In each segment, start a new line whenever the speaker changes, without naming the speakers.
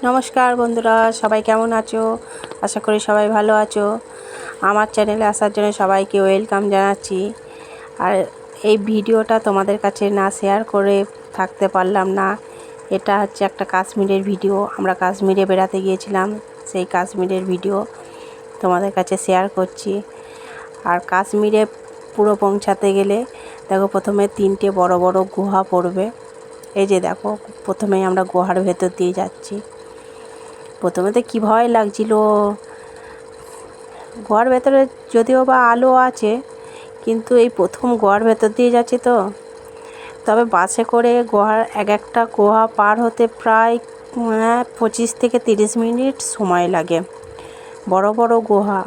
নমস্কার বন্ধুরা, সবাই কেমন আছো? আশা করি সবাই ভালো আছো। আমার চ্যানেলে আসার জন্য সবাইকে ওয়েলকাম জানাচ্ছি। আর এই ভিডিওটা তোমাদের কাছে না শেয়ার করে থাকতে পারলাম না। এটা হচ্ছে একটা কাশ্মীরের ভিডিও। আমরা কাশ্মীরে বেড়াতে গিয়েছিলাম, সেই কাশ্মীরের ভিডিও তোমাদের কাছে শেয়ার করছি। আর কাশ্মীরে পুরো পৌঁছাতে গেলে দেখো প্রথমে 3টে বড় বড় গুহা পড়বে। এই যে দেখো, প্রথমেই আমরা গুহার ভেতর দিয়ে যাচ্ছি। প্রথমে তো কী ভয় লাগছিল। গুহার ভেতরে যদিও বা আলো আছে, কিন্তু এই প্রথম গুহার ভেতর দিয়ে যাচ্ছি তো। তবে বাসে করে গুহার একটা গুহা পার হতে প্রায় 25 থেকে 30 মিনিট সময় লাগে। বড় বড় গুহা।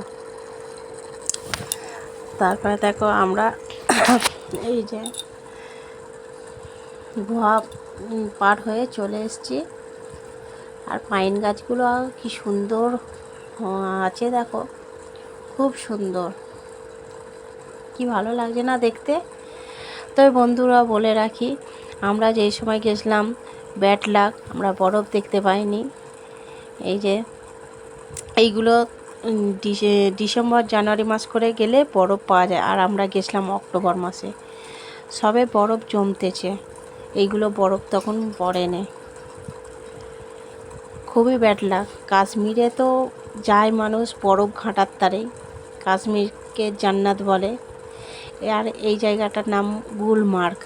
তারপরে দেখো আমরা এই যে গুহা পার হয়ে চলে এসেছি। আর পাইন গাছগুলো কি সুন্দর আছে দেখো, খুব সুন্দর, কি ভালো লাগছে না দেখতে। তবে বন্ধুরা বলে রাখি, আমরা যেই সময় গেছিলাম ব্যাড লাক, আমরা বরফ দেখতে পাইনি। এই যে এইগুলো ডিসেম্বর জানুয়ারি মাস করে গেলে বরফ পাওয়া যায়, আর আমরা গেছিলাম অক্টোবর মাসে, সবে বরফ জমতেছে। এইগুলো বরফ তখন পড়েনি। খুবই ব্যাড লাক। কাশ্মীরে তো যায় মানুষ বরফ ঘাঁটার তারেই, কাশ্মীরকে জান্নাত বলে। আর এই জায়গাটার নাম গুলমার্গ।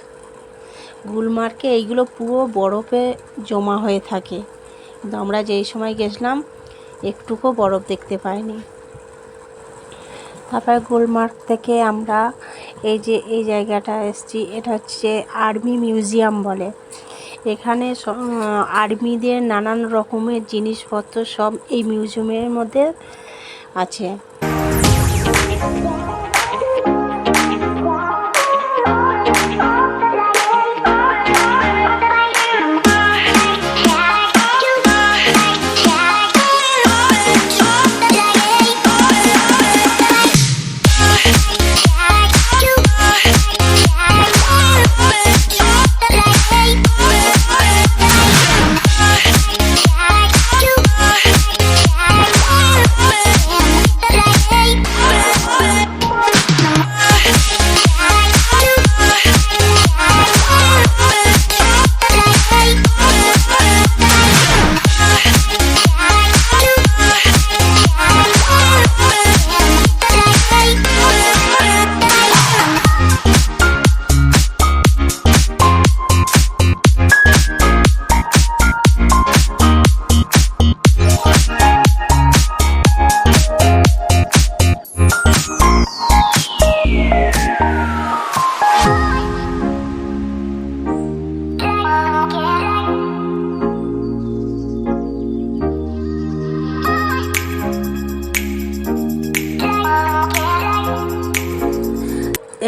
গুলমার্গে এইগুলো পুরো বরফে জমা হয়ে থাকে, কিন্তু আমরা যেই সময় গেছিলাম একটুকু বরফ দেখতে পাইনি। তারপরে গুলমার্গ থেকে আমরা এই জায়গাটা এসেছি। এটা হচ্ছে আর্মি মিউজিয়াম বলে। এখানে আর্মিদের নানান রকমের জিনিসপত্র সব এই মিউজিয়ামের মধ্যে আছে।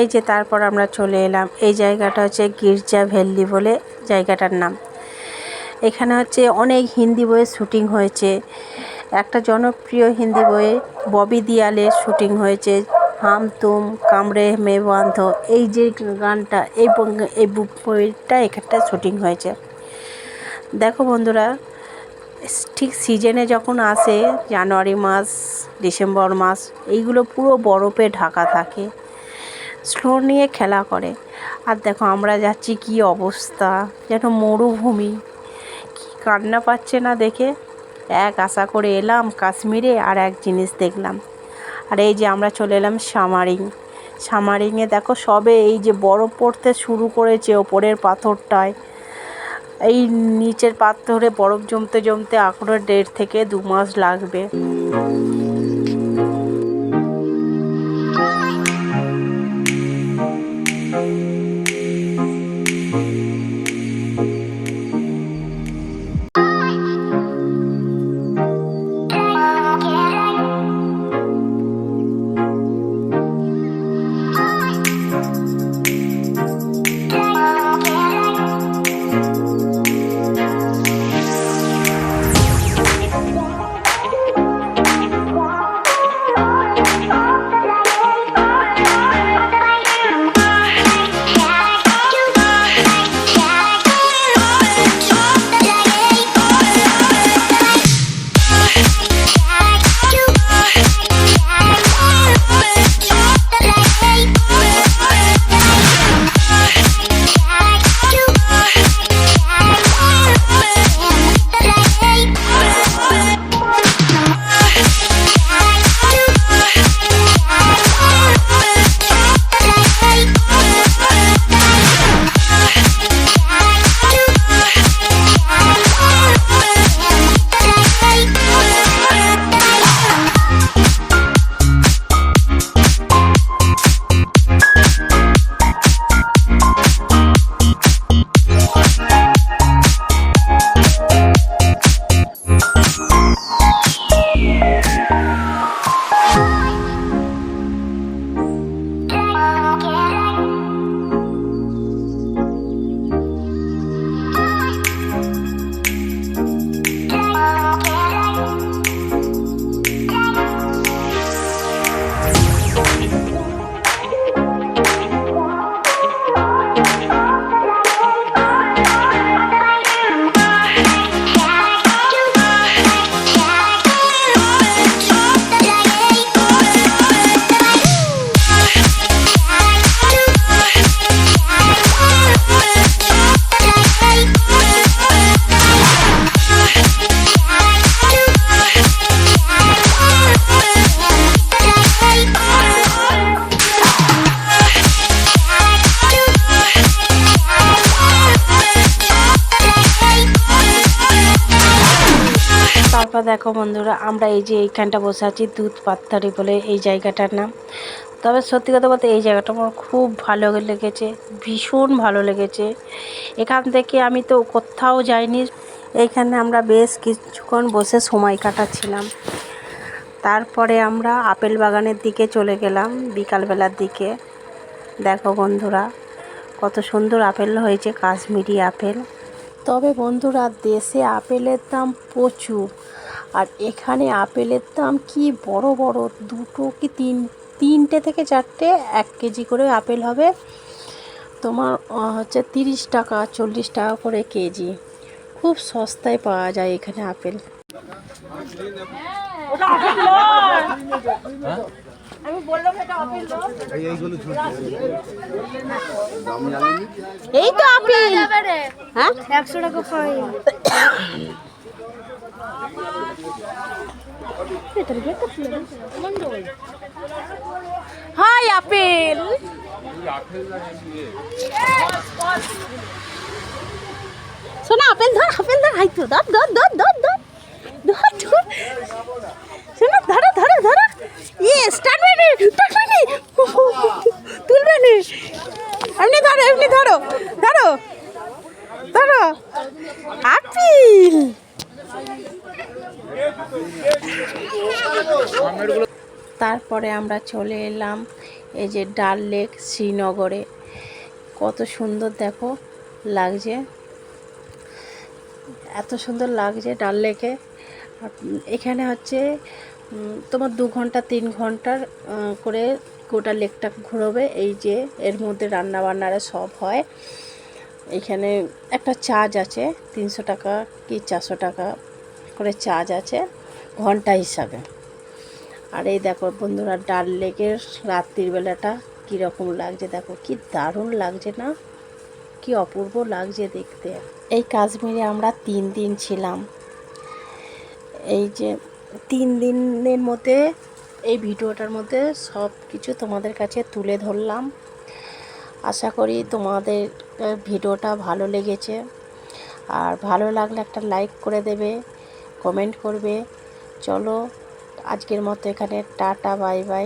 এই যে তারপর আমরা চলে এলাম, এই জায়গাটা হচ্ছে গির্জা ভ্যালি বলে জায়গাটার নাম। এখানে হচ্ছে অনেক হিন্দি বইয়ের শ্যুটিং হয়েছে। একটা জনপ্রিয় হিন্দি বইয়ে ববি দিয়ালের শ্যুটিং হয়েছে, হাম তুম কামরে মে বান্ধ। এই যে গানটা, এই বইটা এখানটায় শ্যুটিং হয়েছে। দেখো বন্ধুরা, ঠিক সিজনে যখন আসে জানুয়ারি মাস, ডিসেম্বর মাস, এইগুলো পুরো বরফে ঢাকা থাকে, স্নো নিয়ে খেলা করে। আর দেখো আমরা যাচ্ছি, কি অবস্থা, যেন মরুভূমি। কি কান্না পাচ্ছে না দেখে। এক আশা করে এলাম কাশ্মীরে, আর এক জিনিস দেখলাম। আর এই যে আমরা চলে এলাম সামারিংয়ে দেখো সবে এই যে বরফ পড়তে শুরু করেছে ওপরের পাথরটায়। এই নিচের পাথরে বরফ জমতে জমতে এখনো 1.5 থেকে 2 মাস লাগবে। তারপর দেখো বন্ধুরা, আমরা এই যে এইখানটা বসে আছি দুধ পাত্তারি বলে এই জায়গাটার নাম। তবে সত্যি কথা বলতে এই জায়গাটা আমার খুব ভালো লেগেছে, ভীষণ ভালো লেগেছে। এখান থেকে আমি তো কোথাও যাইনি, এইখানে আমরা বেশ কিছুক্ষণ বসে সময় কাটাচ্ছিলাম। তারপরে আমরা আপেল বাগানের দিকে চলে গেলাম বিকালবেলার দিকে। দেখো বন্ধুরা, কত সুন্দর আপেল হয়েছে, কাশ্মীরি আপেল। তবে বন্ধুরা, দেশে আপেলের দাম প্রচুর, আর এখানে আপেলের দাম কি বড় বড়, দুটো কি তিনটে থেকে চারটে 1 কেজি করে আপেল হবে তোমার, হচ্ছে 30 টাকা 40 টাকা করে কেজি। খুব সস্তায় পাওয়া যায় এখানে আপেল। এই তো আপেল, হ্যাঁ 100 টাকা ফাইন। হাই আপেল, শোনা আপেল ধর, আপেল ধর, হাই তো ধর ধর ধর ধর ধর ধর ধর, শোনা ধরো ধরো ধরো, ইয়েস টানবে নি তুলবে নি, এমনি ধরো এমনি ধরো ধরো ধরো আপেল। তারপরে আমরা চলে এলাম এই যে ডাল লেক শ্রীনগরে। কত সুন্দর দেখো লাগছে, এত সুন্দর লাগছে ডাল লেকে। এখানে হচ্ছে তোমার 2 ঘন্টা 3 ঘন্টার করে গোটা লেকটা ঘুরবে। এই যে এর মধ্যে রান্না বান্নারা সব হয়। এখানে একটা চার্জ আছে 300 টাকা কি 400 টাকা করে চার্জ আছে ঘন্টা হিসাবে। আর এই দেখো বন্ধুরা, ডাল লেকের রাত্রির বেলাটা কীরকম লাগছে দেখো, কি দারুণ লাগছে না, কি অপূর্ব লাগছে দেখতে। এই কাশ্মীরে আমরা 3 দিন ছিলাম। এই যে 3 দিনের মধ্যে এই ভিডিওটার মধ্যে সব কিছু তোমাদের কাছে তুলে ধরলাম। আশা করি তোমাদের ভিডিওটা ভালো লেগেছে, আর ভালো লাগলে একটা লাইক করে দেবে, কমেন্ট করবে। চলো আজকের মতো এখানে টাটা, বাই বাই।